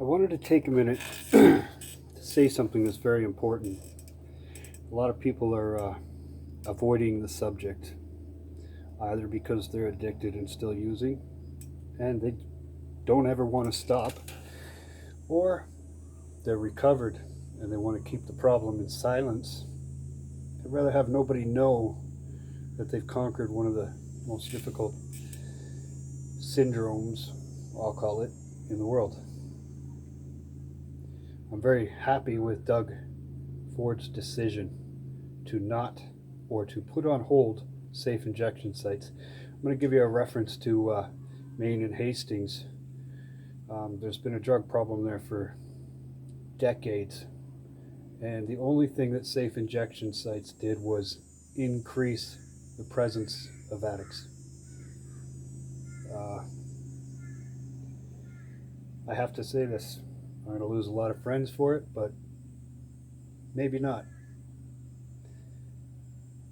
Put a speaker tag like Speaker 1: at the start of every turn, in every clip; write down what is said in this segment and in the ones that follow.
Speaker 1: I wanted to take a minute to say something that's very important. A lot of people are avoiding the subject, either because they're addicted and still using, and they don't ever want to stop, or they're recovered and they want to keep the problem in silence. They'd rather have nobody know that they've conquered one of the most difficult syndromes, I'll call it, in the world. I'm very happy with Doug Ford's decision to not or to put on hold safe injection sites. I'm going to give you a reference to Maine and Hastings. There's been a drug problem there for decades, and the only thing that safe injection sites did was increase the presence of addicts. Uh, I have to say this. I'm going to lose a lot of friends for it, but maybe not.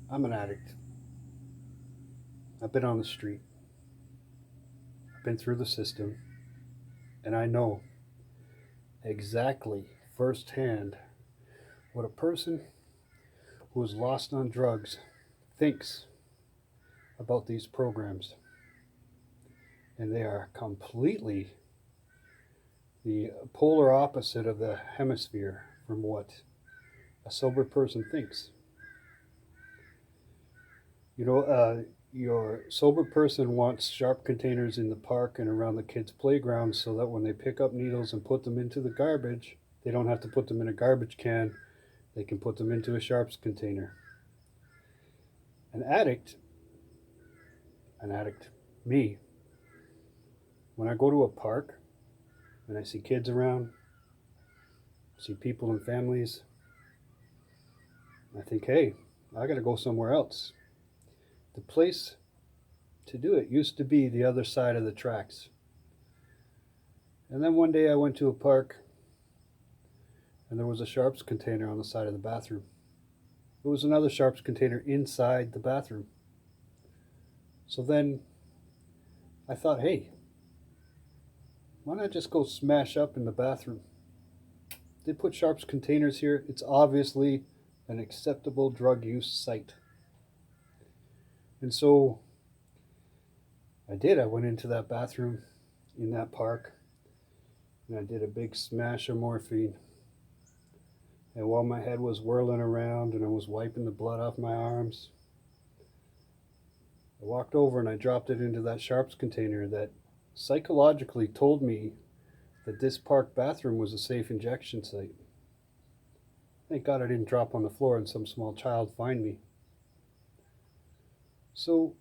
Speaker 1: I'm an addict. I've been on the street. I've been through the system, and I know exactly firsthand what a person who is lost on drugs thinks about these programs. And they are completely the polar opposite of the hemisphere from what a sober person thinks. Your sober person wants sharp containers in the park and around the kids' playgrounds so that when they pick up needles and put them into the garbage, they don't have to put them in a garbage can. They can put them into a sharps container. An addict, me, when I go to a park and I see kids around, see people and families, I think, hey, I got to go somewhere else. The place to do it used to be the other side of the tracks. And then one day I went to a park and there was a sharps container on the side of the bathroom. There was another sharps container inside the bathroom. So then I thought, hey, why not just go smash up in the bathroom? They put sharps containers here. It's obviously an acceptable drug use site. And so I did. I went into that bathroom in that park and I did a big smash of morphine. And while my head was whirling around and I was wiping the blood off my arms, I walked over and I dropped it into that sharps container that psychologically told me that this park bathroom was a safe injection site. Thank God I didn't drop on the floor and some small child find me. So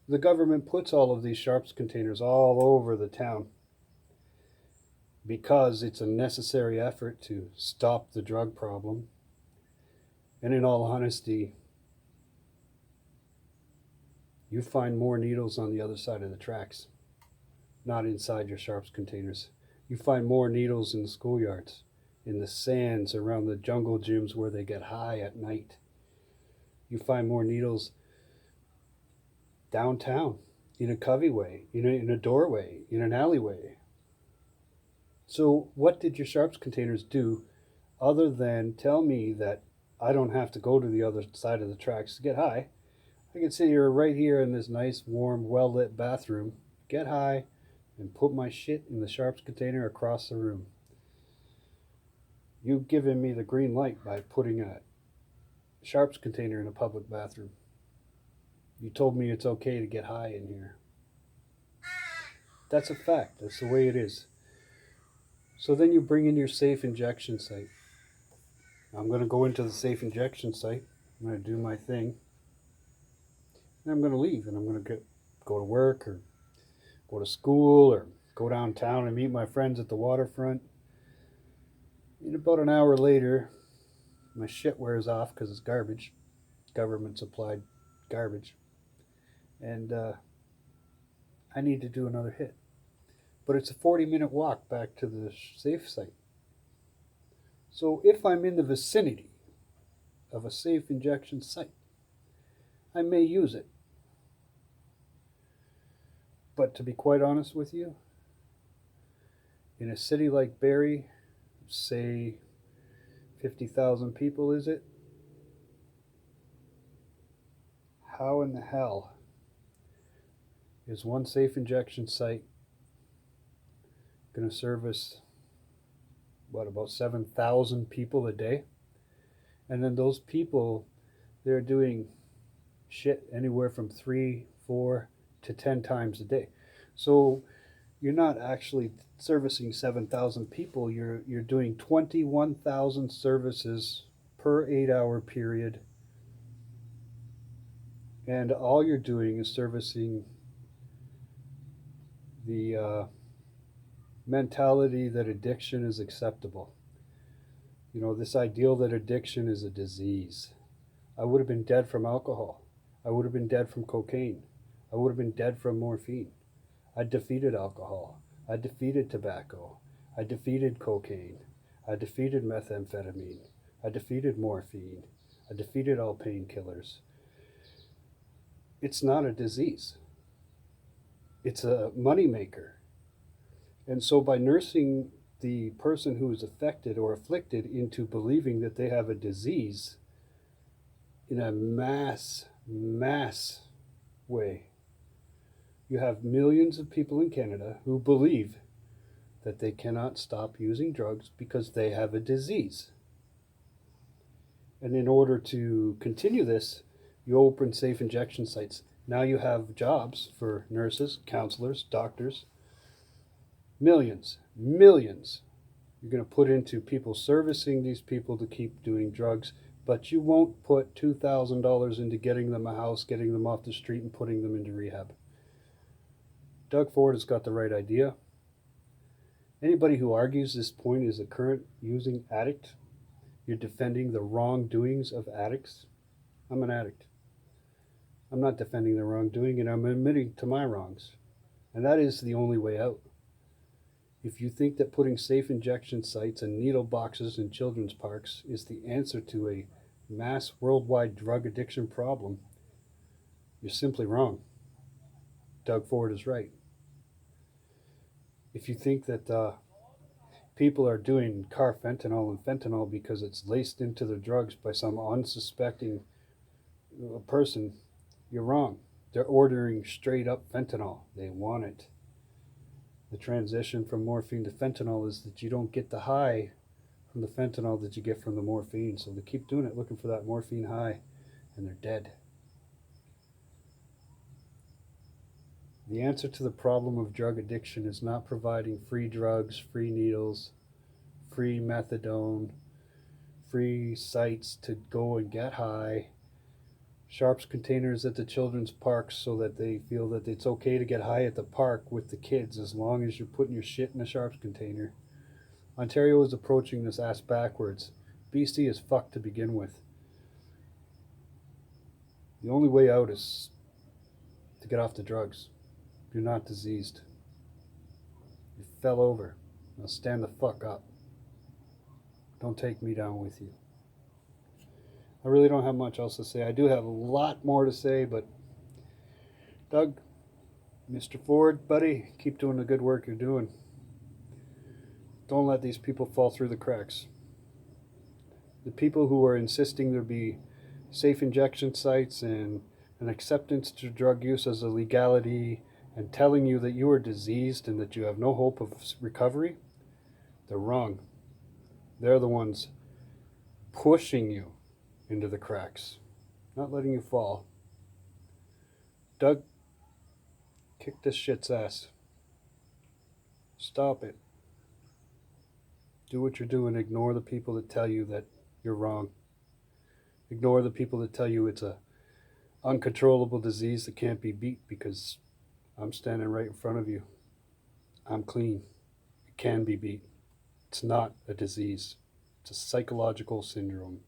Speaker 1: the government puts all of these sharps containers all over the town because it's a necessary effort to stop the drug problem. And in all honesty, you find more needles on the other side of the tracks, not inside your sharps containers. You find more needles in the schoolyards, in the sands around the jungle gyms where they get high at night. You find more needles downtown, in a covey-way, in a doorway, in an alleyway. So what did your sharps containers do other than tell me that I don't have to go to the other side of the tracks to get high? I can sit here right here in this nice, warm, well-lit bathroom, get high, and put my shit in the sharps container across the room. You've given me the green light by putting a sharps container in a public bathroom. You told me it's okay to get high in here. That's a fact. That's the way it is. So then you bring in your safe injection site. I'm going to go into the safe injection site. I'm going to do my thing. And I'm going to leave and I'm going to go to work or go to school or go downtown and meet my friends at the waterfront. And about an hour later, my shit wears off because it's garbage, government supplied garbage. And I need to do another hit. But it's a 40-minute walk back to the safe site. So if I'm in the vicinity of a safe injection site, I may use it. But to be quite honest with you, In a city like Barrie, say 50,000 people, is it? How in the hell is one safe injection site going to service, what, about 7,000 people a day? And then those people, they're doing shit anywhere from 3, 4 to 10 times a day. So you're not actually servicing 7,000 people, you're doing 21,000 services per 8-hour period. And all you're doing is servicing the mentality that addiction is acceptable. You know, this ideal that addiction is a disease. I would have been dead from alcohol. I would have been dead from cocaine. I would have been dead from morphine. I defeated alcohol. I defeated tobacco. I defeated cocaine. I defeated methamphetamine. I defeated morphine. I defeated all painkillers. It's not a disease. It's a moneymaker. And so by nursing the person who is affected or afflicted into believing that they have a disease in a mass way, you have millions of people in Canada who believe that they cannot stop using drugs because they have a disease. And in order to continue this, you open safe injection sites. Now you have jobs for nurses, counselors, doctors. Millions. You're going to put into people servicing these people to keep doing drugs, but you won't put $2,000 into getting them a house, getting them off the street, and putting them into rehab. Doug Ford has got the right idea. Anybody who argues this point is a current using addict, you're defending the wrongdoings of addicts. I'm an addict. I'm not defending the wrongdoing, and I'm admitting to my wrongs. And that is the only way out. If you think that putting safe injection sites and needle boxes in children's parks is the answer to a mass worldwide drug addiction problem, you're simply wrong. Doug Ford is right. If you think that people are doing carfentanil and fentanyl because it's laced into their drugs by some unsuspecting person, you're wrong. They're ordering straight up fentanyl. They want it. The transition from morphine to fentanyl is that you don't get the high from the fentanyl that you get from the morphine. So they keep doing it, looking for that morphine high, and they're dead. The answer to the problem of drug addiction is not providing free drugs, free needles, free methadone, free sites to go and get high, sharps containers at the children's parks so that they feel that it's okay to get high at the park with the kids as long as you're putting your shit in a sharps container. Ontario is approaching this ass backwards. BC is fucked to begin with. The only way out is to get off the drugs. You're not diseased. You fell over. Now stand the fuck up. Don't take me down with you. I really don't have much else to say. I do have a lot more to say, but Doug, Mr. Ford, buddy, keep doing the good work you're doing. Don't let these people fall through the cracks. The people who are insisting there be safe injection sites and an acceptance to drug use as a legality and telling you that you are diseased and that you have no hope of recovery, they're wrong. They're the ones pushing you into the cracks, not letting you fall. Doug, kick this shit's ass. Stop it. Do what you're doing. Ignore the people that tell you that you're wrong. Ignore the people that tell you it's a uncontrollable disease that can't be beat, because I'm standing right in front of you. I'm clean. It can be beat. It's not a disease. It's a psychological syndrome.